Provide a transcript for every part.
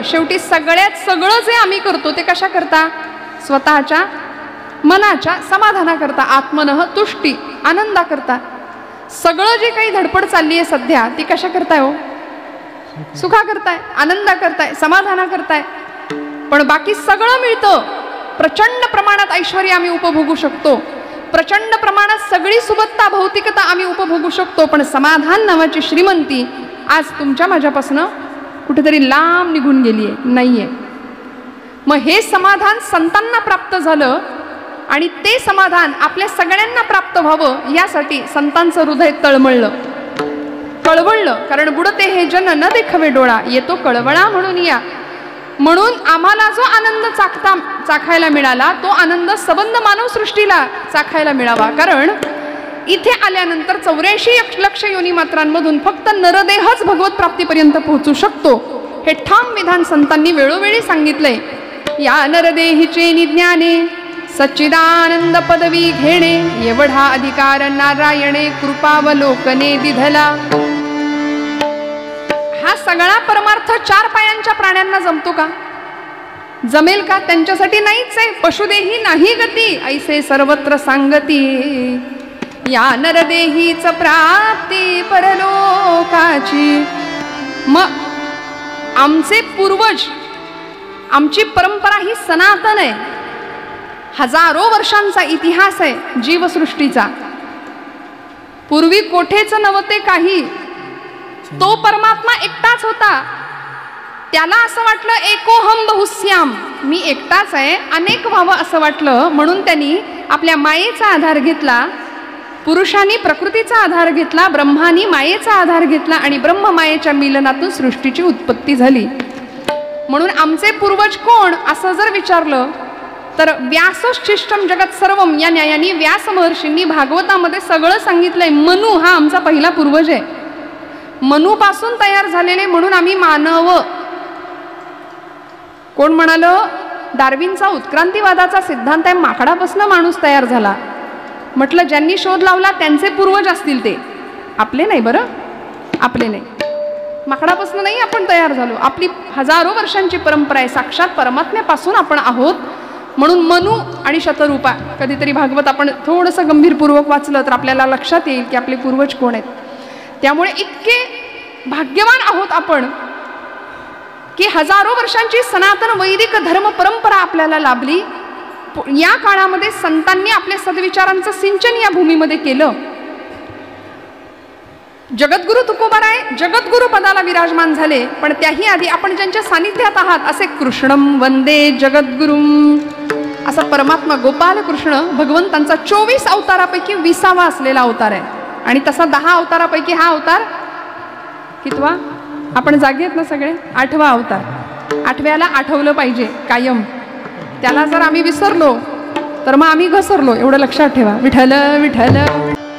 शेवटी सगळ्यात सगळं जे आम्ही करतो ते कशा करता? स्वतःच्या मनाच्या समाधाना करता, आत्मनः तुष्टी, आनंदा करता. सगळं जे काही धडपड चालली आहे सध्या ती कशा करताय हो? सुखा करताय, आनंदा करताय, समाधाना करताय. पण बाकी सगळं मिळतं, प्रचंड प्रमाणात ऐश्वर्य आम्ही उपभोगू शकतो, प्रचंड प्रमाणात सगळी सुबत्ता भौतिकता आम्ही उपभोगू शकतो, पण समाधान नावाची श्रीमंती आज तुमच्या माझ्यापासून कुठेतरी लांब निघून गेलीये, नाहीये. मग हे समाधान संतांना प्राप्त झालं आणि ते समाधान आपल्या सगळ्यांना प्राप्त व्हावं यासाठी संतांचं हृदय तळमळलं, कळवळलं. कारण बुडते हे जन न देखवे डोळा, येतो कळवळा म्हणून या. म्हणून आम्हाला जो आनंद चाखायला मिळाला तो आनंद सबंध मानवसृष्टीला चाखायला मिळावा. कारण इथे आल्यानंतर 84 लक्ष योनी मात्रांमधून फक्त नरदेहच भगवत प्राप्तीपर्यंत पोहोचू शकतो, हे ठाम विधान संतांनी वेळोवेळी सांगितलंय. या नरदेहीचे निज्ञाने सच्चिदानंद पदवी घेणे, एवढा अधिकार नारायणे कृपावलोकने दिधला. हा सगळा परमार्थ 4 पायांच्या प्राण्यांना जमतो का? जमेल का? त्यांच्यासाठी नाहीच आहे. पशुदेही नाही गती, ऐसे सर्वत्र सांगती. या नरदेहीच प्राप्ती परलोकाची. मग आमचे पूर्वज, आमची परंपरा ही सनातन आहे, हजारो वर्षांचा इतिहास आहे जीवसृष्टीचा. पूर्वी कोठेच नव्हते काही, तो परमात्मा एकटाच होता. त्याला असं वाटलं एकोहम बहुश्याम, मी एकटाच आहे, अनेक व्हावं असं वाटलं. म्हणून त्यांनी आपल्या मायेचा आधार घेतला, पुरुषांनी प्रकृतीचा आधार घेतला, ब्रह्मानी मायेचा आधार घेतला आणि ब्रह्म मायेच्या मिलनातून सृष्टीची उत्पत्ती झाली. म्हणून आमचे पूर्वज कोण असं जर विचारलं तर व्यासोच्छिष्टम जगत सर्वम या न्यायाने व्यास महर्षींनी भागवतामध्ये सगळं सांगितलंय. मनु हा आमचा पहिला पूर्वज आहे, मनूपासून तयार झालेले म्हणून आम्ही मानव. कोण म्हणालं? डार्विनचा उत्क्रांतीवादाचा सिद्धांत आहे, माकडापासून माणूस तयार झाला. म्हटलं ज्यांनी शोध लावला त्यांचे पूर्वज असतील ते, आपले नाही. बरं, आपले नाही, माकडापासून नाही आपण तयार झालो. आपली हजारो वर्षांची परंपरा आहे, साक्षात परमात्म्यापासून आपण आहोत. म्हणून मनु आणि शतरूपा, कधीतरी भागवत आपण थोडंसं गंभीरपूर्वक वाचलं तर आपल्याला लक्षात येईल की आपले पूर्वज कोण आहेत. त्यामुळे इतके भाग्यवान आहोत आपण की हजारो वर्षांची सनातन वैदिक धर्म परंपरा आपल्याला लाभली. या काळामध्ये संतांनी आपल्या सद्विचारांचं सिंचन या भूमीमध्ये केलं. जगद्गुरु तुकोबाराय जगद्गुरु पदाला विराजमान झाले, पण त्याही आधी आपण ज्यांच्या सानिध्यात आहात असे कृष्णम वंदे जगद्गुरुम, असा परमात्मा गोपाल कृष्ण भगवंतांचा 24 अवतारापैकी 20वा असलेला अवतार आहे. आणि तसा 10 अवतारापैकी हा अवतार कितवा? आपण जागे आहेत ना सगळे? 8वा अवतार. 8व्याला आठवलं पाहिजे कायम. त्याला जर आम्ही विसरलो तर मग आम्ही घसरलो, एवढं लक्षात ठेवा. विठ्ठल विठ्ठल.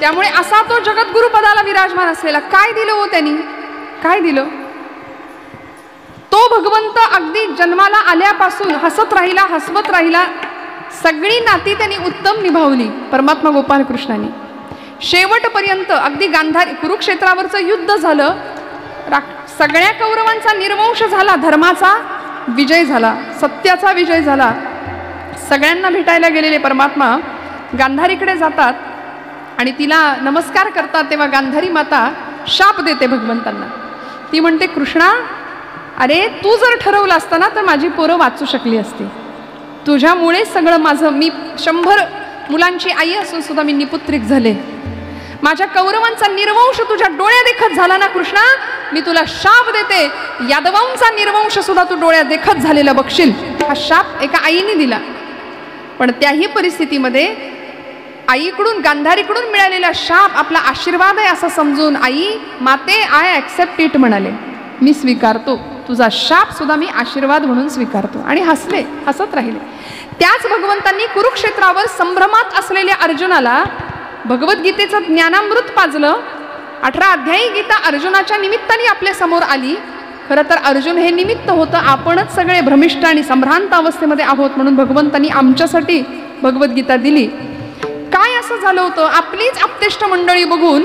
त्यामुळे असा तो जगद्गुरु पदाला विराजमान असलेला, काय दिलं हो त्यांनी? काय दिलं? तो भगवंत अगदी जन्माला आल्यापासून हसत राहिला, हसवत राहिला. सगळी नाती त्यांनी उत्तम निभावली परमात्मा गोपाल कृष्णाने. शेवटपर्यंत अगदी गांधारी कुरुक्षेत्रावरचं युद्ध झालं, सगळ्या कौरवांचा निर्वंश झाला, धर्माचा विजय झाला, सत्याचा विजय झाला. सगळ्यांना भेटायला गेलेले परमात्मा गांधारीकडे जातात आणि तिला नमस्कार करतात. तेव्हा गांधारी माता शाप देते भगवंतांना. ती म्हणते, कृष्णा, अरे तू जर ठरवलं असतं ना तर माझी पोरं वाचू शकली असती. तुझ्यामुळे सगळं माझं, मी 100 मुलांची आई असून सुद्धा मी निपुत्रिक झाले. माझ्या कौरवांचा निर्वंश तुझ्या डोळ्या देखत झाला ना कृष्णा, मी तुला शाप देते, यादवांचा निर्वंश सुद्धा तू डोळ्या देखत झालेला बघशील. हा शाप एका आईने दिला. पण त्याही परिस्थितीमध्ये आईकडून, गांधारीकडून मिळालेला शाप आपला आशीर्वाद आहे असं समजून आई, माते, आय ॲक्सेप्ट इट म्हणाले, मी स्वीकारतो, तुझा शाप सुद्धा मी आशीर्वाद म्हणून स्वीकारतो. आणि हसले, हसत राहिले. त्याच भगवंतांनी कुरुक्षेत्रावर संभ्रमात असलेल्या अर्जुनाला भगवद्गीतेचं ज्ञानामृत पाजलं. 18 अध्यायी गीता अर्जुनाच्या निमित्ताने आपल्या समोर आली. खरं तर अर्जुन हे निमित्त होतं, आपणच सगळे भ्रमिष्ट आणि संभ्रांत अवस्थेमध्ये आहोत म्हणून भगवंतांनी आमच्यासाठी भगवद्गीता दिली. काय असं झालं होतं, आपलीच आपतेष्ट मंडळी बघून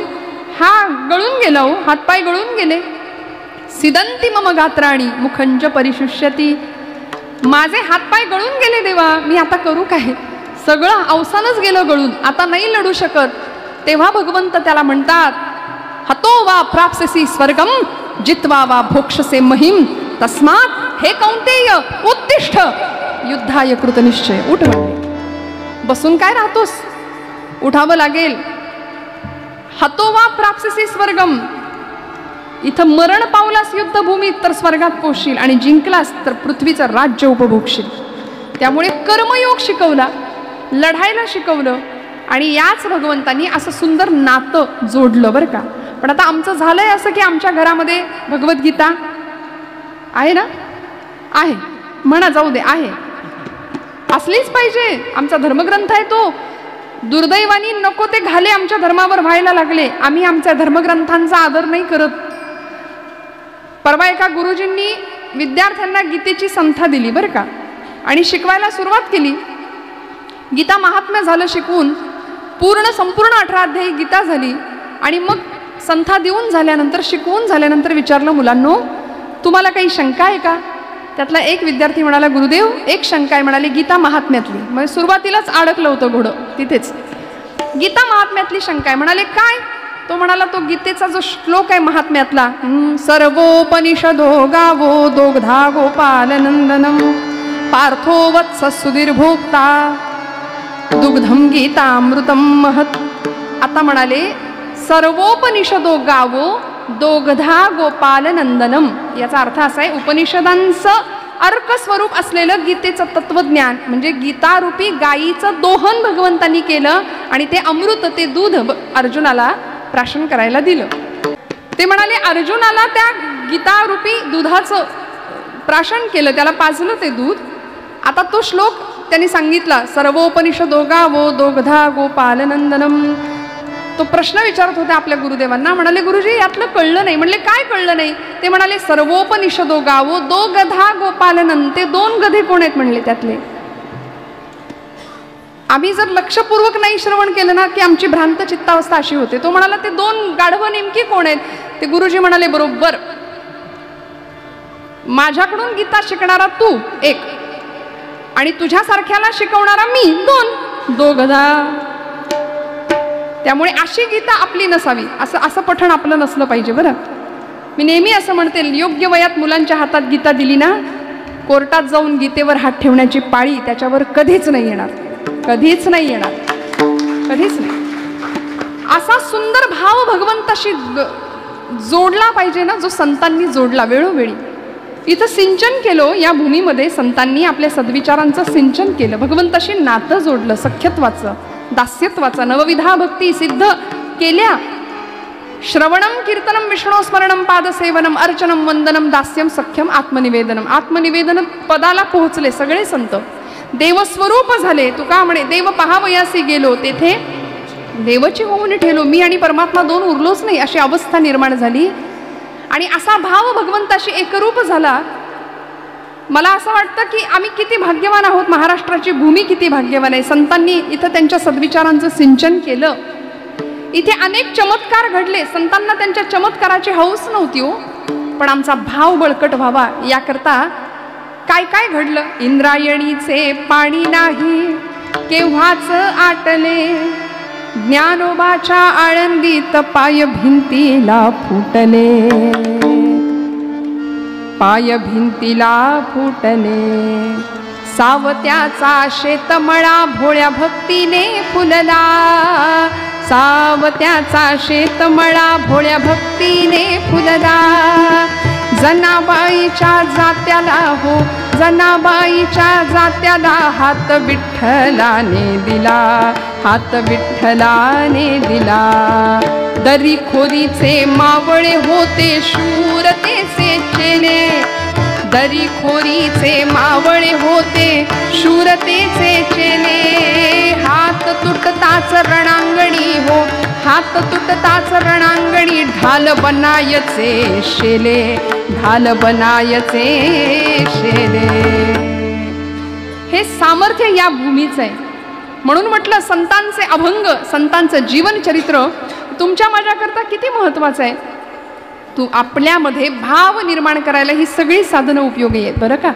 हा गळून गेला हो, हातपाय गळून गेले. सिदंती मम गात्राणी मुखंज परिशुष्यती. माझे हातपाय गळून गेले देवा, मी आता करू काय? सगळं अवसानच गेलं गळून, आता नाही लढू शकत. तेव्हा भगवंत त्याला म्हणतात, हतो वा प्राप्स्यसि स्वर्गम जित्वा वा भोक्षसे महिम तस्मात् हे कौंतेय उत्तिष्ठ युद्धाय कृतनिश्चय. उठ म्हणले, बसून काय राहतोस, उठावं लागेल. हतो वा प्राप्स्यसि स्वर्गम, इथं मरण पावलास युद्धभूमीत तर स्वर्गात पोहोचशील, आणि जिंकलास तर पृथ्वीचं राज्य उपभोगशील. त्यामुळे कर्मयोग शिकवला, लढायला शिकवलं, आणि याच भगवंतांनी असं सुंदर नातं जोडलं बरं का. पण आता आमचं झालंय असं की आमच्या घरामध्ये भगवद्गीता आहे ना, आहे म्हणा, जाऊ दे, आहे, असलीच पाहिजे. आमचा धर्मग्रंथ आहे तो. दुर्दैवानी नको ते घाले आमच्या धर्मावर व्हायला लागले. आम्ही आमच्या धर्मग्रंथांचा आदर नाही करत. परवा एका गुरुजींनी विद्यार्थ्यांना गीतेची संथा दिली बरं का, आणि शिकवायला सुरुवात केली. गीता महात्म्य झालं शिकवून, संपूर्ण 18 अध्यायी गीता झाली. आणि मग संथा देऊन झाल्यानंतर, शिकवून झाल्यानंतर विचारलं, मुलांनो तुम्हाला काही शंका आहे का? त्यातला एक विद्यार्थी म्हणाला, गुरुदेव एक शंका आहे. म्हणाले, गीता महात्म्यातली. मग सुरुवातीलाच अडकलं होतं घोडं तिथेच. गीता महात्म्यातली शंका आहे. म्हणाले काय? तो म्हणाला, तो गीतेचा जो श्लोक आहे महात्म्यातला, सर्वोपनिषदो गावो दोग्धा गोपालनंदनम पार्थो वत्स सुधीर्भोक्ता दुग्धम गीतामृतम महत्. आता म्हणाले, सर्वोपनिषदो गावो दोग्धा गोपालनंदनम. याचा अर्थ असा आहे, उपनिषदांचं अर्क स्वरूप असलेलं गीतेचं तत्वज्ञान म्हणजे गीतारूपी गायीचं दोहन भगवंतांनी केलं, आणि ते अमृत, ते दूध अर्जुनाला प्राशन करायला दिलं. ते म्हणाले, अर्जुनाला त्या गीतारूपी दुधाचं प्राशन केलं, त्याला पाजलं ते दूध. आता तो श्लोक त्यांनी सांगितला, सर्वोपनिषदो गावो दोग्धा गोपालनंदनम. तो प्रश्न विचारत होते आपल्या गुरुदेवांना. म्हणाले, गुरुजी यातलं कळलं नाही. म्हणले, काय कळलं नाही? ते म्हणाले, सर्वोपनिषदो गावो दोग्धा गोपालनंद. ते 2 गधे कोण आहेत म्हणले त्यातले? आम्ही जर लक्षपूर्वक नाही श्रवण केलं ना की आमची भ्रांत चित्तावस्था अशी होते. तो म्हणाला, ते 2 गाढवं नेमकी कोण आहेत? ते गुरुजी म्हणाले, बरोबर, माझ्याकडून गीता शिकणारा तू 1, आणि तुझ्यासारख्याला शिकवणारा मी 2 गधा. त्यामुळे अशी गीता आपली नसावी, असं पठण आपलं नसलं पाहिजे बरं. मी नेहमी असं म्हणते, योग्य वयात मुलांच्या हातात गीता दिली ना, कोर्टात जाऊन गीतेवर हात ठेवण्याची पाळी त्याच्यावर कधीच नाही येणार, कधीच नाही येणार, कधीच नाही. असा सुंदर भाव भगवंताशी जोडला पाहिजे ना, जो संतांनी जोडला वेळोवेळी. इथं सिंचन केलं, या भूमीमध्ये संतांनी आपल्या सद्विचारांचं सिंचन केलं, भगवंताशी नातं जोडलं, सख्यत्वाचं, दास्यत्वाचा. नवविधा भक्ती सिद्ध केल्या. श्रवणम कीर्तनम विष्णू स्मरणम पादसेवनम अर्चनम वंदनम दास्यम सख्यम आत्मनिवेदनम. आत्मनिवेदन पदाला पोहोचले सगळे संत, देवस्वरूप झाले. तुका म्हणे, देव पहावयासी गेलो तेथे देवची होऊन ठेलो. मी आणि परमात्मा 2 उरलोच नाही, अशी अवस्था निर्माण झाली. आणि असा भाव भगवंताशी एकरूप झाला. मला असं वाटतं की आम्ही किती भाग्यवान आहोत, महाराष्ट्राची भूमी किती भाग्यवान आहे. संतांनी इथं त्यांच्या सद्विचारांचं सिंचन केलं. इथे अनेक चमत्कार घडले. संतांना त्यांच्या चमत्काराची हौस नव्हती हो, पण आमचा भाव बळकट व्हावा याकरता काय काय घडलं. इंद्रायणीचे पाणी नाही केव्हाच आटले, ज्ञानोबाच्या आळंदीत पाय भिंतीला फुटले, पाय भिंतीला फुटले. सावत्याचा शेतमळा भोळ्या भक्तीने फुलला, सावत्याचा शेतमळा भोळ्या भक्तीने फुलला. जनाबाईच्या जात्याला हो, जनाबाईच्या जात्याला हात विठ्ठलाने दिला, हात विठ्ठलाने दिला. दरीखोरीचे मावळे होते शूरतेचे चेले, दरीखोरीचे मावळे होते शूरतेचे चेले. हात तुटताच रणांगणी हो, हात तुटताच रणांगणी ढाल बनायचे शेले, ढाल बनायचे शेले. हे सामर्थ्य या भूमीचं आहे. म्हणून म्हटलं संतांचे अभंग, संतांचं जीवन चरित्र तुमच्या माझ्याकरता किती महत्त्वाचं आहे. तू आपल्यामध्ये भाव निर्माण करायला ही सगळी साधनं उपयोगी आहेत बरं का.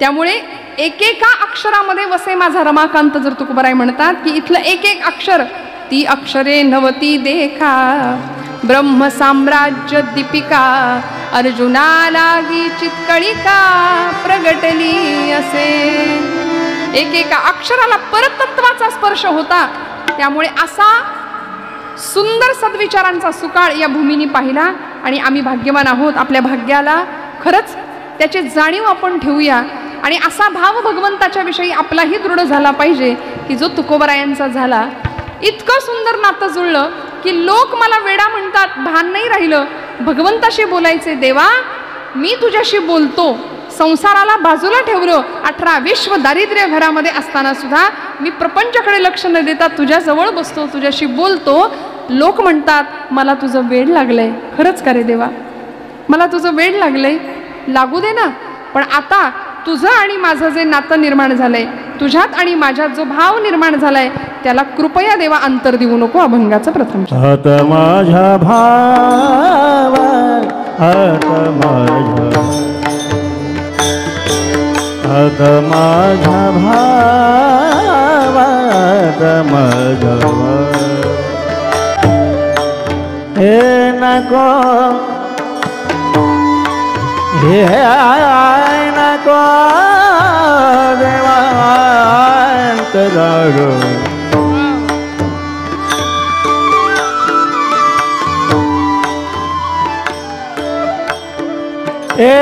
त्यामुळे एकेका अक्षरामध्ये वसे माझा रमाकांत जर तुकोबाराय म्हणतात की इथलं एक एक अक्षर ती अक्षरे नवती देखा ब्रह्म साम्राज्य दीपिका अर्जुना लागी चितकळिका प्रगटली असे. एकेका अक्षराला परतत्वाचा स्पर्श होता. त्यामुळे असा सुंदर सद्विचारांचा सुकाळ या भूमीने पाहिला आणि आम्ही भाग्यवान आहोत. आपल्या भाग्याला खरंच त्याची जाणीव आपण ठेवूया आणि असा भाव भगवंताच्या विषयी आपलाही दृढ झाला पाहिजे की जो तुकोबारायांचा झाला. इतकं सुंदर नातं जुळलं की लोक मला वेडा म्हणतात, भान नाही राहिलं. भगवंताशी बोलायचे, देवा मी तुझ्याशी बोलतो, संसाराला बाजूला ठेवलं, 18 विश्व दारिद्र्य घरामध्ये असताना सुद्धा मी प्रपंचाकडे लक्ष न देता तुझ्या जवळ बसतो, तुझ्याशी बोलतो. लोक म्हणतात मला तुझं वेड लागलंय. खरंच का रे देवा, मला तुझं वेड लागलंय, लागू दे ना. पण आता तुझं आणि माझं जे नातं निर्माण झालंय, तुझ्यात आणि माझ्यात जो भाव निर्माण झालाय, त्याला कृपया देवा अंतर देऊ नको. अभंगाचं प्रथम आता माझ्या भावा, आता माझ्या, आता माझ्या भावा, आता माझ्या हे नको, हे नको देवांत जागो. हे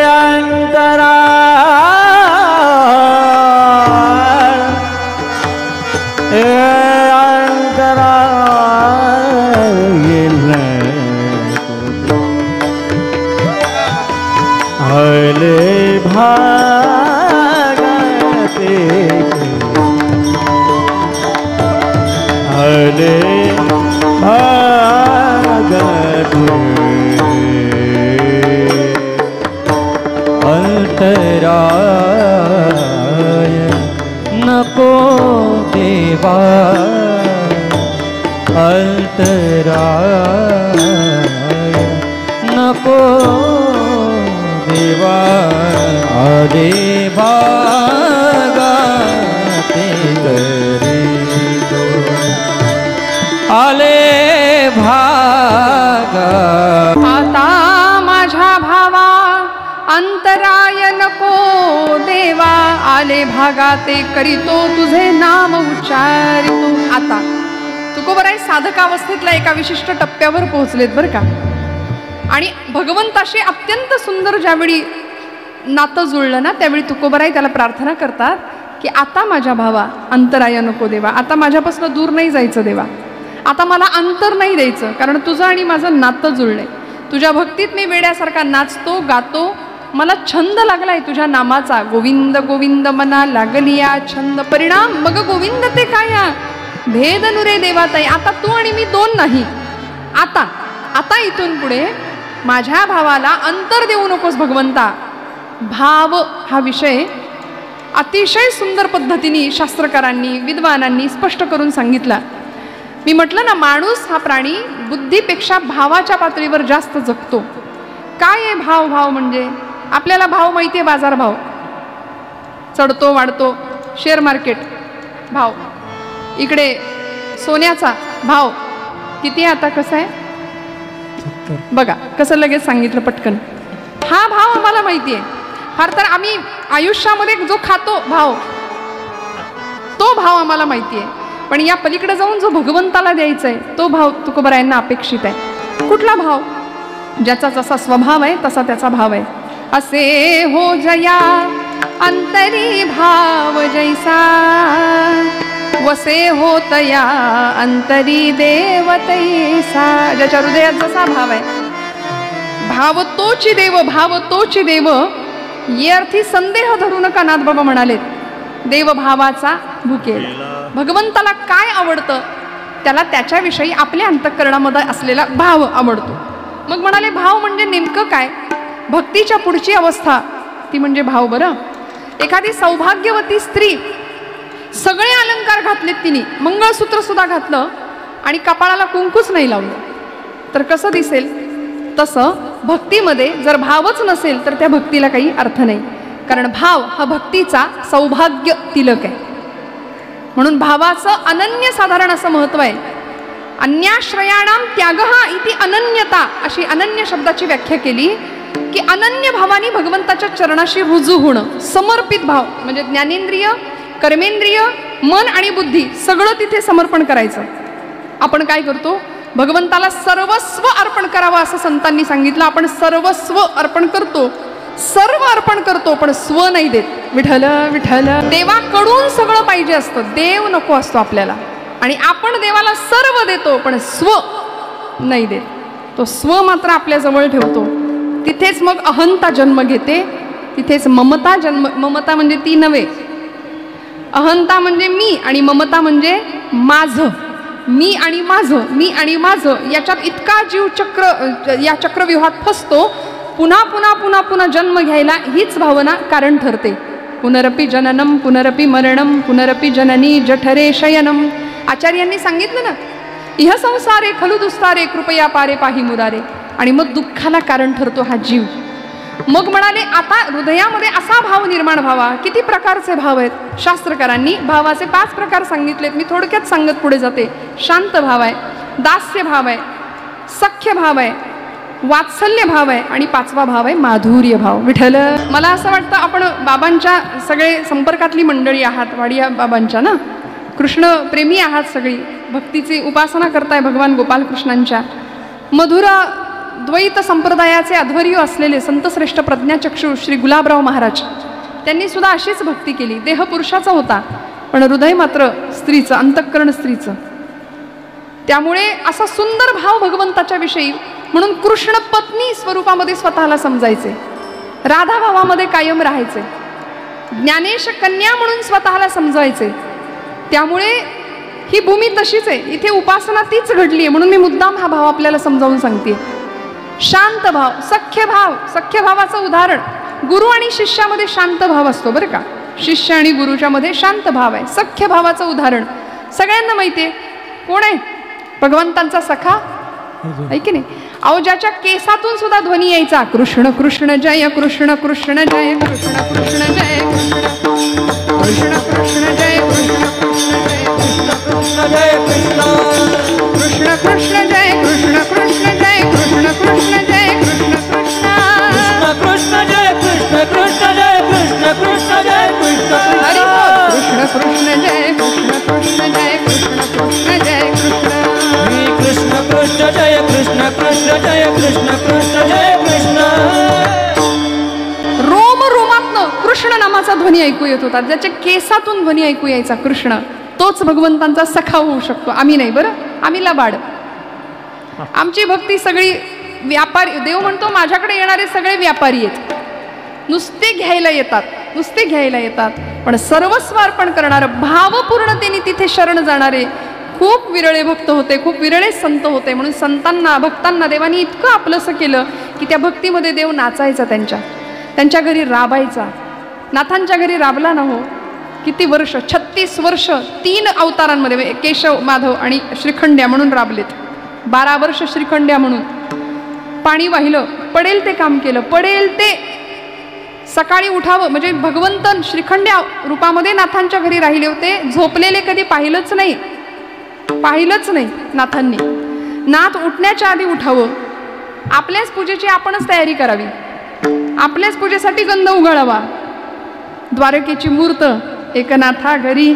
अंतरा हले भागते, हले भागते अंतराय नको देवा, अंतराय नको देवा. आदे भागाते करे दो, आले भागा. आता माझ्या भावा अंतराय नको देवा, आले भागाते करीतो तुझे नाम उच्चारितो. आता तुकोबाराय साधकावस्थेतल्या एका विशिष्ट टप्प्यावर पोहोचलेत बरं का. आणि भगवंताशी अत्यंत सुंदर ज्यावेळी नातं जुळलं ना, त्यावेळी तुकोबाराय त्याला प्रार्थना करतात की आता माझ्या भावा अंतराय नको देवा, आता माझ्यापासून दूर नाही जायचं देवा, आता मला अंतर नाही द्यायचं, कारण तुझं आणि माझं नातं जुळलंय. तुझ्या भक्तीत मी वेड्यासारखा नाचतो गातो, मला छंद लागलाय तुझ्या नामाचा. गोविंद गोविंद मना लागलिया छंद, परिणाम मग गोविंद ते काया भेद नुरे देवाताई. आता तू आणि मी दोन नाही, आता आता इथून पुढे माझ्या भावाला अंतर देऊ नकोस भगवंता. भाव हा विषय अतिशय सुंदर पद्धतीने शास्त्रकारांनी विद्वानांनी स्पष्ट करून सांगितला. मी म्हटलं ना, माणूस हा प्राणी बुद्धीपेक्षा भावाच्या पातळीवर जास्त जगतो. काय आहे भाव? भाव म्हणजे आपल्याला भाव माहिती आहे, बाजारभाव चढतो वाढतो, शेअर मार्केट भाव, इकडे सोन्याचा भाव किती आहे आता, कसं आहे बघा, कसं लगेच सांगितलं पटकन. हा भाव आम्हाला माहिती आहे. फार तर आम्ही आयुष्यामध्ये जो खातो भाव, तो भाव आम्हाला माहिती आहे. पण या पलीकडे जाऊन जो भगवंताला द्यायचा आहे तो भाव तुकोबारायांना अपेक्षित आहे. कुठला भाव? ज्याचा जसा स्वभाव आहे तसा त्याचा भाव आहे. असे हो जया अंतरी भाव जैसा, वसे होतया अंतरी देव तैसा. ज्याच्या हृदयात जसा भाव आहे, भाव तोची देव, भाव तोची देव. ये अर्थी संदेह धरू नका, नाथबाबा म्हणालेत. देव भावाचा भुकेल. भगवंताला काय आवडतं त्याला त्याच्याविषयी आपल्या अंतःकरणामध्ये असलेला भाव आवडतो. मग म्हणाले भाव म्हणजे नेमकं काय? भक्तीच्या पुढची अवस्था ती म्हणजे भाव. बरं, एखादी सौभाग्यवती स्त्री सगळे अलंकार घातलेत तिने, मंगळसूत्र सुद्धा घातलं आणि कपाळाला कुंकूच नाही लावलं, तर कसं दिसेल? तसं भक्तीमध्ये जर भावच नसेल तर त्या भक्तीला काही अर्थ नाही, कारण भाव हा भक्तीचा सौभाग्य तिलक आहे. म्हणून भावाचं अनन्यसाधारण असं महत्त्व आहे. अन्याश्रयाणाम त्यागहा इति अनन्यता अशी अनन्य शब्दाची व्याख्या केली की अनन्य भावाने भगवंताच्या चरणाशी रुजू होणं, समर्पित भाव म्हणजे ज्ञानेंद्रिय, कर्मेंद्रिय, मन आणि बुद्धी सगळं तिथे समर्पण करायचं. आपण काय करतो, भगवंताला सर्वस्व अर्पण करावं असं संतांनी सांगितलं. आपण सर्वस्व अर्पण करतो, सर्व अर्पण करतो, पण स्व नाही देत. विठ्ठल विठ्ठल, देवाकडून सगळं पाहिजे असतं, देव नको असतो आपल्याला. आणि आपण देवाला सर्व देतो पण स्व नाही देत. तो स्व मात्र आपल्या जवळ ठेवतो. तिथेच मग अहंता जन्म घेते, तिथेच ममता जन्म. ममता म्हणजे ती नव्हे, अहंता म्हणजे मी आणि ममता म्हणजे माझं. मी आणि माझं, मी आणि माझं याच्यात इतका जीव या चक्रव्यूहात फसतो. पुन्हा पुन्हा पुन्हा पुन्हा जन्म घ्यायला हीच भावना कारण ठरते. पुनरपि जननम पुनरपि मरणम पुनरपि जननी जठरे शयनम. आचार्यांनी सांगितलं ना, इह संसारे खलु दुस्तारे कृपया पारे पाही मुरारे. आणि मग दुःखाला कारण ठरतो हा जीव. मग म्हणाले आता हृदयामध्ये असा भाव निर्माण व्हावा. किती प्रकारचे भाव आहेत, शास्त्रकारांनी भावाचे 5 प्रकार सांगितलेत. मी थोडक्यात सांगत पुढे जाते. शांत भाव आहे, दास्य भाव आहे, सख्य भाव आहे, वात्सल्य भाव आहे आणि 5वा भाव आहे माधुर्य भाव. विठ्ठल, मला असं वाटतं आपण बाबांच्या सगळे संपर्कातली मंडळी आहात, वाडिया बाबांच्या ना, कृष्ण प्रेमी आहात, सगळी भक्तीची उपासना करताय भगवान गोपालकृष्णांच्या. मधुर द्वैत संप्रदायाचे अध्वर्य असलेले संतश्रेष्ठ प्रज्ञाचक्षु श्री गुलाबराव महाराज, त्यांनी सुद्धा अशीच भक्ती केली. देह पुरुषाचा होता पण हृदय मात्र स्त्रीचं, अंतःकरण स्त्रीचं. त्यामुळे असा सुंदर भाव भगवंताच्या विषयी. म्हणून कृष्ण पत्नी स्वरूपामध्ये स्वतःला समजायचे, राधा भावामध्ये कायम राहायचे, ज्ञानेश कन्या म्हणून स्वतःला समजायचे. त्यामुळे ही भूमी तशीच आहे, इथे उपासना तीच घडली आहे. म्हणून मी मुद्दाम हा भाव आपल्याला समजावून सांगते. शांत भाव, सख्य भाव. सख्य भावाचं उदाहरण गुरु आणि शिष्यामध्ये शांत भाव असतो बरं का. शिष्य आणि गुरुच्या मध्ये शांत भाव आहे. सख्य भावाचं उदाहरण सगळ्यांना माहिती आहे. कोण आहे? भगवंतांचा सखा आहे की नाही. अहो ज्याच्या केसातून सुद्धा ध्वनी यायचा, कृष्ण कृष्ण जय कृष्ण कृष्ण जय कृष्ण कृष्ण जय कृष्ण कृष्ण जय कृष्ण कृष्ण जय कृष्ण जय कृष्ण कृष्ण जय कृष्ण कृष्ण जय कृष्ण कृष्ण जय कृष्ण कृष्ण कृष्ण जय कृष्ण कृष्ण जय कृष्ण कृष्ण जय कृष्ण हरि बोल. कृष्ण कृष्ण जय कृष्ण कृष्ण जय कृष्ण कृष्ण जय कृष्ण कृष्ण कृष्ण जय कृष्ण कृष्ण जय कृष्ण कृष्ण जय कृष्ण. रोम रोमातनं कृष्ण नामाचा ध्वनी ऐकू येत होता. ज्याच्या केसातून ध्वनी ऐकू यायचा कृष्ण, तोच भगवंतांचा सखा होऊ शकतो. आम्ही नाही बरं, आम्ही लबाड. आमची भक्ती सगळी व्यापारी. देव म्हणतो माझ्याकडे येणारे सगळे व्यापारी आहेत, नुसते घ्यायला येतात, नुसते घ्यायला येतात. पण सर्वस्व अर्पण करणारं, भावपूर्णतेने तिथे शरण जाणारे खूप विरळे भक्त होते, खूप विरळे संत होते. म्हणून संतांना, भक्तांना देवानी इतकं आपलंसं केलं की त्या भक्तीमध्ये देव नाचायचा, त्यांच्या घरी राबायचा. नाथांच्या घरी राबला ना हो, किती वर्ष, 36 वर्ष 3 अवतारांमध्ये केशव, माधव आणि श्रीखंड्या म्हणून राबलेत. 12 वर्ष श्रीखंड्या म्हणून पाणी वाहिलं, पडेल ते काम केलं, पडेल ते. सकाळी उठावं म्हणजे भगवंत श्रीखंड्या रूपामध्ये नाथांच्या घरी राहिले होते. झोपलेले कधी पाहिलंच नाही, पाहिलंच नाही नाथांनी. नाथ उठण्याच्या आधी उठावं, आपल्याच पूजेची आपणच तयारी करावी, आपल्याच पूजेसाठी गंध उघडावा. द्वारकेची मूर्त एकनाथा घरी,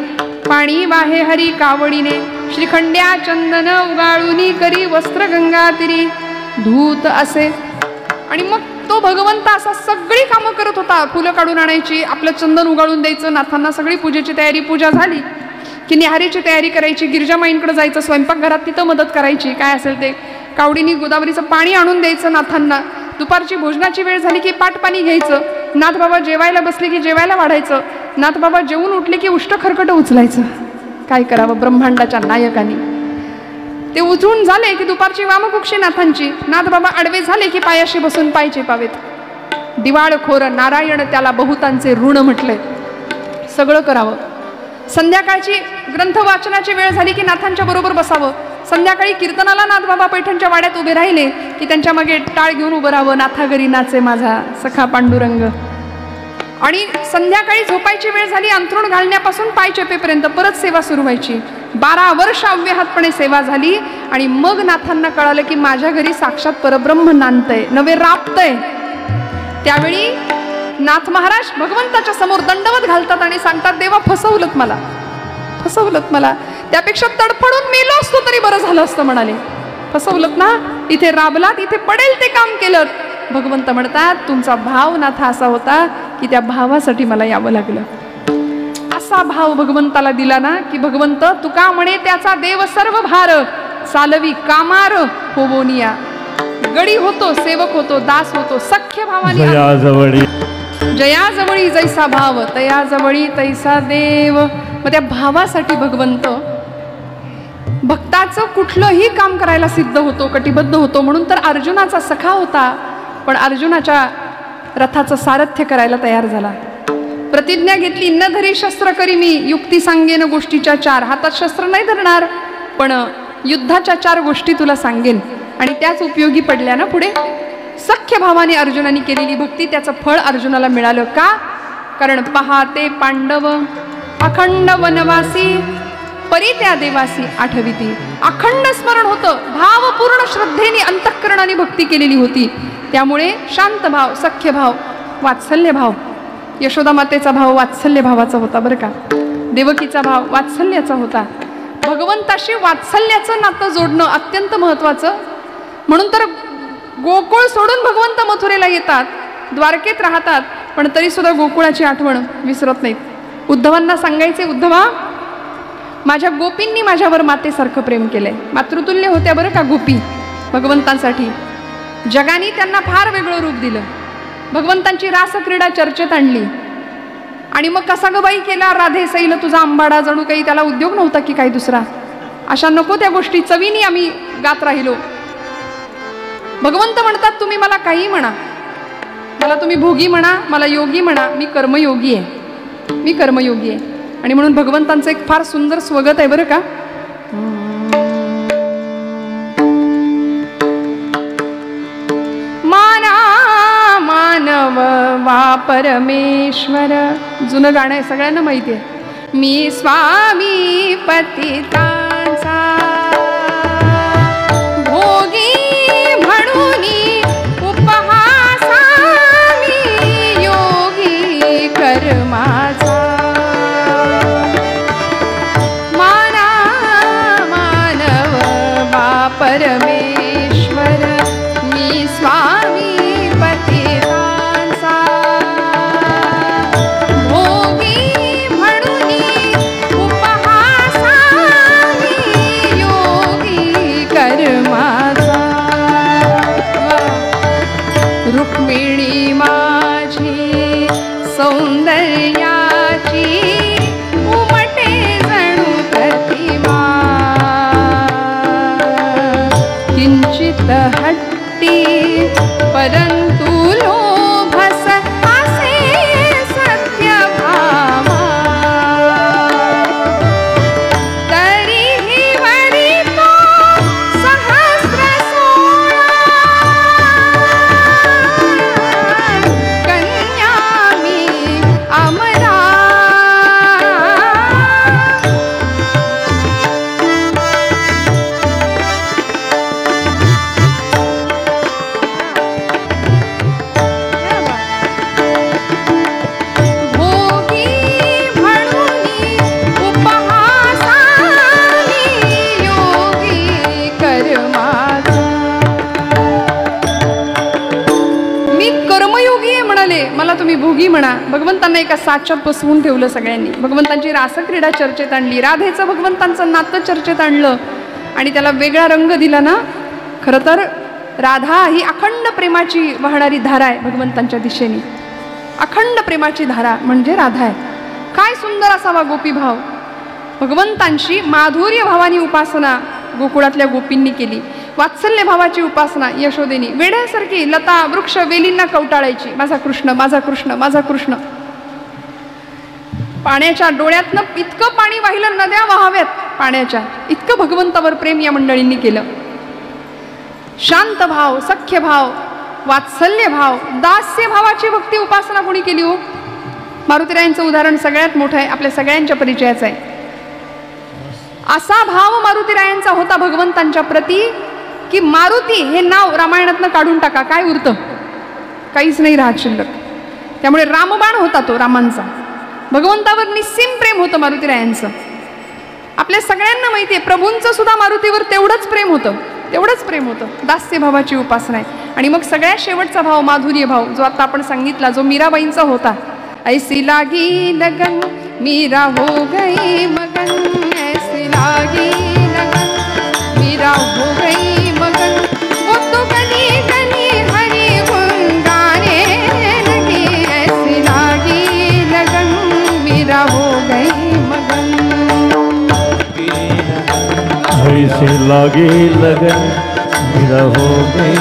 पाणी वाहे हरी कावडीने, श्रीखंड्या चंदन उगाळुनी करी, वस्त्र गंगा तिरी धूत असे. आणि मग तो भगवंत असा सगळी कामं करत होता. फुलं काढून आणायची, आपलं चंदन उगाळून द्यायचं नाथांना, सगळी पूजेची तयारी. पूजा झाली की निहारीची तयारी करायची, गिरिजामाईंकडे जायचं, स्वयंपाकघरात तिथं मदत करायची, काय असेल ते. कावडीनी गोदावरीचं पाणी आणून द्यायचं नाथांना. दुपारची भोजनाची वेळ झाली की पाट पाणी घ्यायचं. नाथ बाबा जेवायला बसले की जेवायला वाढायचं. नाथ बाबा जेवून उठले की उष्ट खरकट उचलायचं. काय करावं ब्रह्मांडाच्या नायकांनी. ते उचलून झाले की दुपारची वामकुक्षी नाथांची. नाथ बाबा आडवे झाले की पायाशी बसून पाय चेपावेत. दिवाळखोर नारायण त्याला बहुतांचे ऋण म्हटले. सगळं करावं. संध्याकाळची ग्रंथ वाचनाची वेळ झाली की नाथांच्या बरोबर बसावं. संध्याकाळी कीर्तनाला नाथबाबा पैठणच्या वाड्यात उभे राहिले की त्यांच्या मागे टाळ घेऊन उभं राहावं, नाथा घरी नाचे माझा सखा पांडुरंग. आणि संध्याकाळी झोपायची वेळ झाली, अंथरूण घालण्यापासून पाय चेपेपर्यंत परत सेवा सुरू व्हायची. 12 वर्ष अव्याहतपणे सेवा झाली आणि मग नाथांना कळालं की माझ्या घरी साक्षात परब्रह्म नांदतंय, नवे राबतंय. त्यावेळी नाथ महाराज भगवंताच्या समोर दंडवत घालतात आणि सांगतात, देवा फसवलत मला, फसवलत मला, त्यापेक्षा तडफडून मेलो असतो तरी बरं झालं असतं म्हणाले. फसवलत ना, इथे राबलात, इथे पडेल ते काम केलं. भगवंत म्हणतात, तुमचा भाव नाथा असा होता की त्या भावासाठी मला यावं लागलं. असा भाव भगवंताला दिला ना की भगवंत तुका म्हणे त्याचा देव सर्व भार, चालवी कामार होवोनिया. गडी होतो, सेवक होतो, दास होतो, सख्य भावाने जयाजवळी जैसा भाव तयाजवळी तैसा देव. मग त्या भावासाठी भगवंत भक्ताचं कुठलंही काम करायला सिद्ध होतो, कटिबद्ध होतो. म्हणून तर अर्जुनाचा सखा होता, पण अर्जुनाच्या रथाचं सारथ्य करायला तयार झाला. प्रतिज्ञा घेतली, न धरी शस्त्र करी मी, युक्ती सांगेन गोष्टीच्या 4. हातात शस्त्र नाही धरणार, पण युद्धाच्या 4 गोष्टी तुला सांगेन. आणि त्याच उपयोगी पडल्या ना पुढे. सख्य भावाने अर्जुनाने केलेली भक्ती, त्याचं फळ अर्जुनाला मिळालं. का? कारण पहाते पांडव अखंड वनवासी, परी त्या देवासी आठविती. अखंड स्मरण होतं, भावपूर्ण श्रद्धेने अंतःकरणाने भक्ती केलेली होती. त्यामुळे शांत भाव, सख्य भाव, वात्सल्य भाव. यशोदा मातेचा भाव वात्सल्य भावाचा होता बरं का. देवकीचा भाव वात्सल्याचा होता. भगवंताशी वात्सल्याचं नातं जोडणं अत्यंत महत्वाचं. म्हणून तर गोकुळ सोडून भगवंत मथुरेला येतात, द्वारकेत राहतात, पण तरी सुद्धा गोकुळाची आठवण विसरत नाहीत. उद्धवांना सांगायचे, उद्धवा माझ्या गोपींनी माझ्यावर मातेसारखं प्रेम केलंय. मातृतुल्य होत्या बरं का गोपी भगवंतांसाठी. जगाने त्यांना फार वेगळं रूप दिलं. भगवंतांची रासक्रीडा चर्चेत आणली. आणि मग कसा ग बाई केला राधे सैल तुझा आंबाडा, जणू काही त्याला उद्योग नव्हता की काही दुसरा. अशा नको त्या गोष्टी चवीनी आम्ही गात राहिलो. भगवंत म्हणतात, तुम्ही मला काही म्हणा, मला तुम्ही भोगी म्हणा, मला योगी म्हणा, मी कर्मयोगी आहे, मी कर्मयोगी आहे. आणि म्हणून भगवंतांचं एक फार सुंदर स्वगत आहे बरं का. माना मानव वा परमेश्वर, जुनं गाणं आहे, सगळ्यांना माहिती आहे. मी स्वामी पतितांचा भोगी म्हणून उपहासा, मी योगी कर्माचा. माना मानव वा परमेश्वर, मी स्वामी पतितांचा भोगी म्हणून उपहासा, मी योगी कर्माचा. रुक्मिणी माझी सौंदर्याची उमटे जणू प्रतिमा, किंचित हट्टी परंतु लोभस असे सत्य भामा. तरीही वरी तो सहस्र सोळा, कन्या मी अमरा. भोगी म्हणून उपहासा, मी योगी कर्माचा. मी कर्मयोगी आहे म्हणाले, मला तुम्ही भोगी म्हणा. भगवंतांना एका साच्यात बसवून ठेवलं सगळ्यांनी. भगवंतांची रासक्रीडा चर्चेत आणली, राधेचं भगवंतांचं नातं चर्चेत आणलं आणि त्याला वेगळा रंग दिला ना. खरं तर राधा ही अखंड प्रेमाची वाहणारी धारा आहे भगवंतांच्या दिशेने. अखंड प्रेमाची धारा म्हणजे राधा आहे. काय सुंदर असावा गोपी भाव. भगवंतांशी माधुर्य भावानी उपासना गोकुळातल्या गोपींनी केली. वात्सल्य भावाची उपासना यशोदेनी वेड्यासारखी लता वृक्ष वेलींना कवटाळायची, माझा कृष्ण माझा कृष्ण माझा कृष्ण. पाण्याच्या डोळ्यातनं इतकं पाणी वाहिलं, नद्या वाहाव्यात पाण्याच्या, इतकं भगवंतावर प्रेम या मंडळींनी केलं. शांत भाव, सख्य भाव, वात्सल्य भाव, दास्य भावाची भक्ती उपासना कोणी केली हो? मारुतीरायांचं उदाहरण सगळ्यात मोठं आहे, आपल्या सगळ्यांच्या परिचयाचं आहे. असा भाव मारुतीरायांचा होता भगवंतांच्या प्रती की मारुती हे नाव रामायणातनं काढून टाका, काय उरतं? काहीच नाही राहत शिल्लक. त्यामुळे रामबाण होता तो रामांचा. भगवंतावर निस्सीम प्रेम होतं मारुतीरायांचं. आपल्या सगळ्यांना माहिती आहे प्रभूंचं सुद्धा मारुतीवर तेवढंच प्रेम होतं, तेवढंच प्रेम होतं. दास्य भावाची उपासना आहे. आणि मग सगळ्यात शेवटचा भाव माधुर्य भाव, जो आता आपण सांगितला, जो मीराबाईंचा होता. ऐसी लागी लगन मीरा हो गई मगन, ऐसी लागी लगन मीरा हो गई मगन, वो तो गली गली हरि गुण गाने लगी, ऐसी लागी लगन मीरा हो गई मगन. ऐसी लागी लगन मीरा हो गई,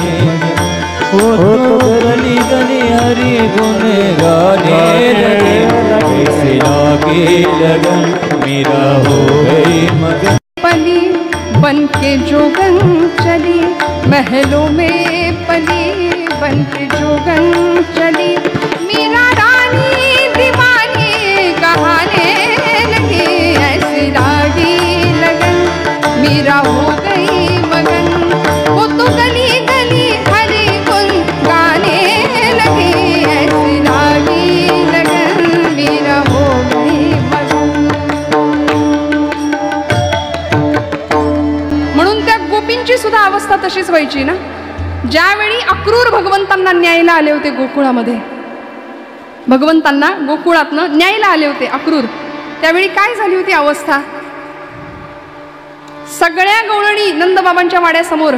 वो तो गली गली हरि गुण गाने लगे, ऐसी लागी लगन मीरा हो गई मगन. पली बन के जोगन चली महलों में, पली बन के जोगन चली मीरा रानी दीवानी कहाने लगी, ऐसी लागी लगन मीरा हो गई मगन, वो तो गली गली हरि गुण गाने लगी, ऐसी लागी लगन मीरा हो गई मगन. म्हणून त्या गोपींची सुद्धा अवस्था तशीच व्हायची ना. ज्यावेळी अक्रूर भगवंतांना न्यायला आले होते गोकुळामध्ये, भगवंतांना गोकुळातनं न्यायला आले होते अक्रूर, त्यावेळी काय झाली होती अवस्था? सगळ्या गवळणी नंदबाबांच्या वाड्यासमोर,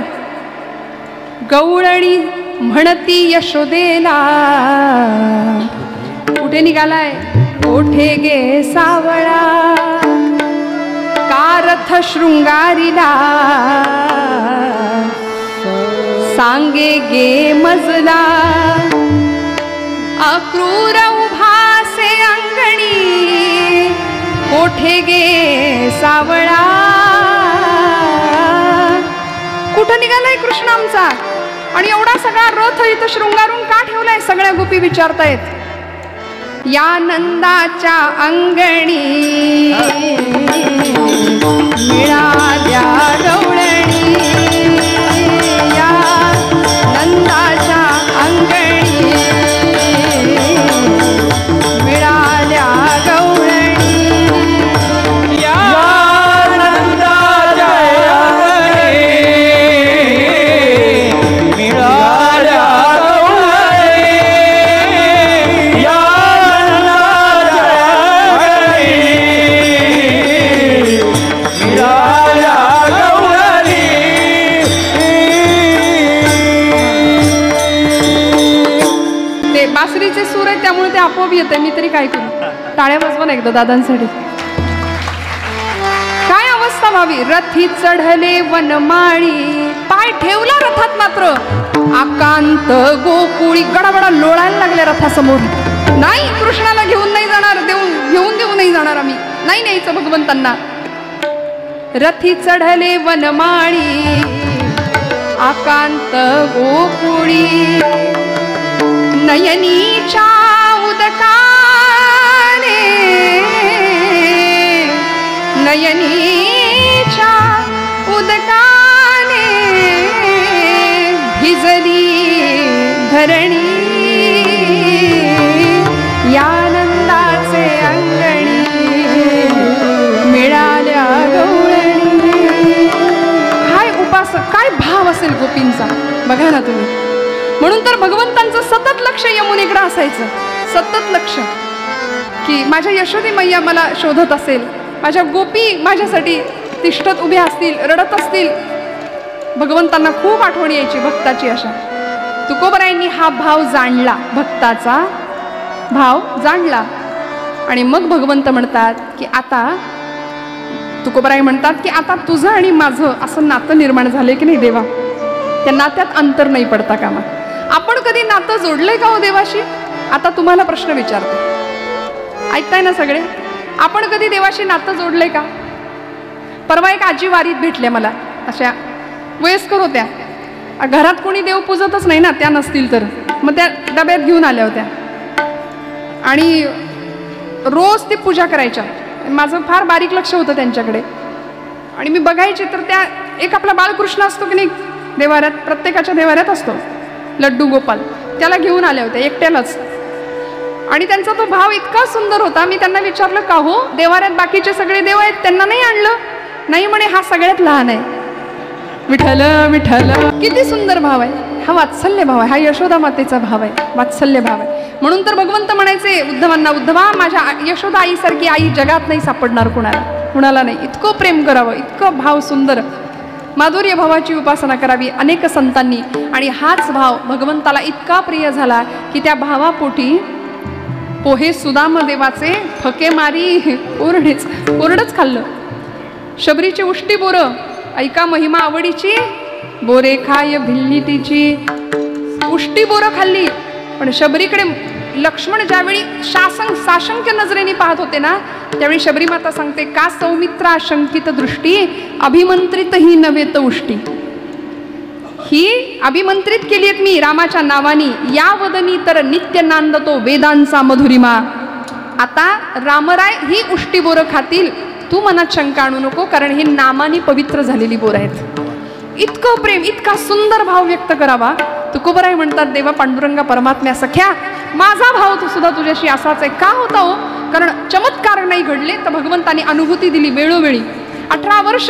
गवळणी म्हणती यशोदेला, कुठे निघालाय? कोठे गे सावळा, कारथ शृंगारीला, सांगे गे मजला, अक्रूर उभासे अंगणी, कोठे गे सावळा. कुठं निघालाय कृष्ण आमचा? आणि एवढा सगळा रथ इथं शृंगारून का ठेवलाय? सगळ्या गोपी विचारतायत. या नंदाच्या अंगणी मिळाल्या गवळणी, या नंदाच्या अंगणी मिळाल्या गवळणी, या नंदाच्या अंगणी मिळाल्या गवळणी, या नंदाच्या अंगणी मिळाल्या गवळणी. ते बासरीचे सूर आहे त्यामुळे ते आपोआप येते. मी तरी काय करू? टाळ्या वाजवा ना एकदा दादांसाठी. काय अवस्था व्हावी? रथी चढले वनमाळी, पाय ठेवला रथात मात्र आकांत गोकुळी गडाबडा लोळायला लागले रथासमोर. नाही, कृष्णाला घेऊन नाही जाणार, घेऊन देऊ नाही जाणार आम्ही, नाही न्यायचं भगवंतांना. रथी चढले वनमाळी आकांत गोकुळी, नयनीच्या उदकाने, नयनीच्या उदकाने भिजली धरणी, या नंदाचे अंगणी मिळाल्या गवळणी. काय उपासक, काय भाव असेल गोपींचा, बघा ना तुम्ही. म्हणून तर भगवंतांचं सतत लक्ष यमुनेकडे असायचं, सतत लक्ष, की माझ्या यशोदी मैया मला शोधत असेल, माझ्या गोपी माझ्यासाठी तिष्ठत उभ्या असतील, रडत असतील. भगवंतांना खूप आठवण यायची भक्ताची. अशा तुकोबरायांनी हा भाव जाणला, भक्ताचा भाव जाणला. आणि मग भगवंत म्हणतात की आता, तुकोबराय म्हणतात की आता तुझं आणि माझं असं नातं निर्माण झाले की नाही देवा, त्या नात्यात अंतर नाही पडता कामा. आपण कधी नातं जोडलंय का हो देवाशी? आता तुम्हाला प्रश्न विचारतो, ऐकताय ना सगळे? आपण कधी देवाशी नातं जोडलंय का? परवा एक आजी वारीत भेटल्या मला, अशा वयस्कर होत्या, घरात कोणी देव पूजतच नाही ना, त्या नसतील तर मग त्या डब्यात घेऊन आल्या होत्या आणि रोज ती पूजा करायच्या. माझं फार बारीक लक्ष होतं त्यांच्याकडे आणि मी बघायचे तर त्या एक आपला बाळकृष्ण असतो की नाही देवाऱ्यात, प्रत्येकाच्या देवाऱ्यात असतो लड्डू गोपाल, त्याला घेऊन आल्या होत्या एकट्यालाच. आणि त्यांचा तो भाव इतका सुंदर होता. मी त्यांना विचारलं, का हो देवाऱ्यात बाकीचे सगळे देव आहेत त्यांना नाही आणलं? नाही म्हणे, हा सगळ्यात लहान आहे. विठ्ठल विठ्ठल, किती सुंदर भाव आहे हा, वात्सल्य भाव आहे हा, यशोदा मातेचा भाव आहे, वात्सल्य भाव आहे. म्हणून तर भगवंत म्हणायचे उद्धवांना, उद्धवा माझ्या यशोदा आईसारखी आई जगात नाही सापडणार कुणाला नाही. इतकं प्रेम करावं, इतकं भाव सुंदर, माधुर्य भावाची उपासना करावी अनेक संतांनी. आणि हाच भाव भगवंताला इतका प्रिय झाला की त्या भावापोटी पोहे सुदाम देवाचे फके मारी कोरडच खाल्लं. शबरीची उष्टी बोरं ऐका महिमा आवडीची, बोरे खाय भिल्ली तिची. उष्टी बोरं खाल्ली, पण शबरीकडे लक्ष्मण ज्यावेळी साशंक्य नजरेने पाहत होते ना, त्यावेळी शबरी माता सांगते, का सौमित्रा शंकित दृष्टी, अभिमंत्रित ही नव्हे तर उष्टी. ही अभिमंत्रित केली आहेत मी रामाच्या नावानी, या वदनी तर नित्य नांदतो वेदांचा मधुरिमा. आता रामराय ही उष्टी बोरं खातील, तू मनात शंका आणू नको, कारण ही नामानी पवित्र झालेली बोरं आहेत. इतकं प्रेम, इतका सुंदर भाव व्यक्त करावा. तुकोबराय म्हणतात, देवा पांडुरंगा परमात्म्या सख्या, माझा भाव तू सुद्धा तुझ्याशी असाच आहे. का होता हो? कारण चमत्कार नाही घडले तर भगवंतानी अनुभूती दिली वेळोवेळी. 18 वर्ष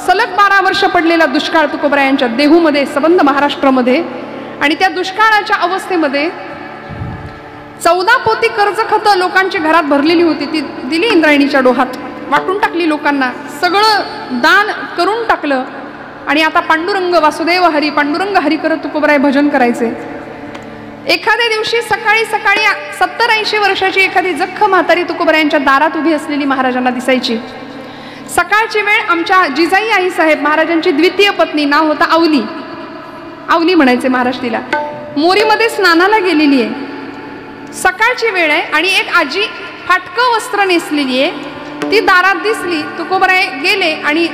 सलग 12 वर्ष पडलेला दुष्काळ तुकोबरायांच्या देहूमध्ये, संबंध महाराष्ट्रामध्ये. आणि त्या दुष्काळाच्या अवस्थेमध्ये 14 पोती कर्ज खतं लोकांची घरात भरलेली होती, ती दिली इंद्रायणीच्या डोहात, वाटून टाकली लोकांना, सगळं दान करून टाकलं. आणि आता पांडुरंग वासुदेव हरी, पांडुरंग हरी करत तुकोबराय भजन करायचे. एखाद्या दिवशी सकाळी 70-80 वर्षाची एखादी जख्ख म्हातारी तुकोबरायांच्या दारात उभी असलेली महाराजांना दिसायची. सकाळची वेळ. आमच्या जिजाई आई साहेब महाराजांची द्वितीय पत्नी, नाव होता आवली, आवली म्हणायचे महाराज तिला, मोरीमध्ये स्नानाला गेलेली आहे. सकाळची वेळ आहे आणि एक आजी फाटकं वस्त्र नेसलेली आहे, ती दारात दिसली. तुकोबराय गेले आणि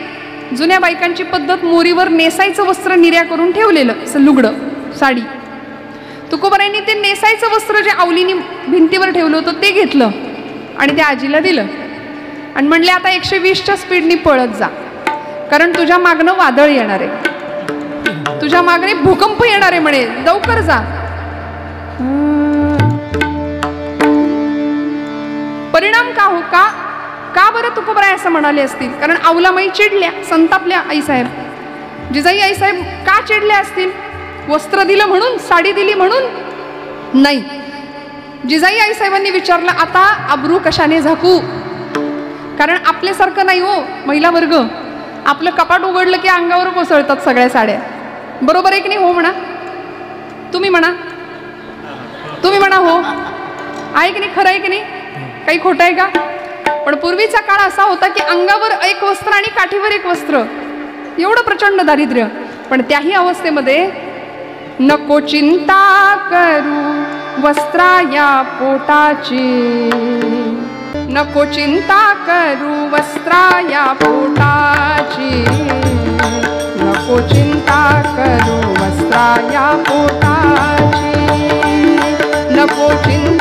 जुन्या बायकांची पद्धत, मोरीवर नेसायचं वस्त्र निर्या करून ठेवलेलं, असं लुगडं साडी. तुकोबरायांनी ते नेसायचं वस्त्र जे आवलीनी भिंतीवर ठेवलं होतं ते घेतलं आणि त्या आजीला दिलं आणि म्हणले, आता 120च्या स्पीडनी पळत जा, कारण तुझ्या मागणं वादळ येणार आहे, तुझ्या मागणे भूकंप येणार आहे म्हणे, लवकर जा. परिणाम का हो? का बरं तुकोबराय असं म्हणाले असतील? कारण अवलामाई चिडल्या, संतापल्या आईसाहेब. जिजाई आईसाहेब का चिडल्या असतील? वस्त्र दिलं म्हणून, साडी दिली म्हणून? नाही. जिजाई आईसाहेबांनी विचारलं, आता अब्रू कशाने झाकू? कारण आपल्यासारखं नाही हो महिला वर्ग, आपलं कपाट उघडलं की अंगावर कोसळतात सगळ्या साड्या. बरोबर आहे की नाही? हो म्हणा, तुम्ही म्हणा, तुम्ही म्हणा हो. आहे की नाही? खरं आहे की नाही? काही खोटं आहे का? पण पूर्वीचा काळ असा होता की अंगावर एक वस्त्र आणि काठीवर एक वस्त्र, एवढं प्रचंड दारिद्र्य. पण त्याही अवस्थेमध्ये नको चिंता करू वस्त्रा या पोटाची, नको चिंता करू वस्त्रा या पोटाची, नको चिंता करू वस्त्रा या पोटाची, नको चिंता